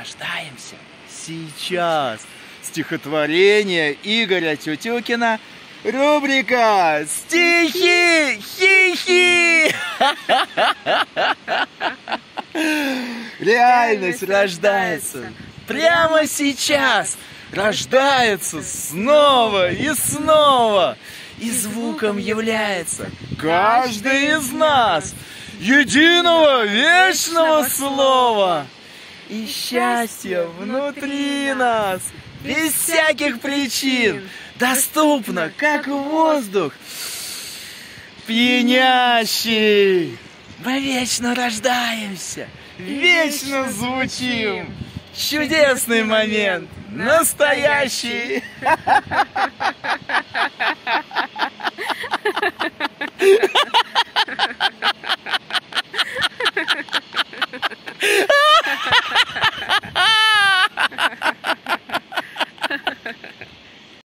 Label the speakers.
Speaker 1: рождаемся сейчас. Стихотворение Игоря Тютюкина. Рубрика «Стихи! Хи-хи!» Реальность рождается прямо сейчас. Рождается снова и снова. И звуком является каждый из нас. Единого вечного слова. И счастье внутри нас, без всяких причин, доступно, как воздух, пьянящий. Мы вечно рождаемся, вечно звучим. Чудесный момент, настоящий.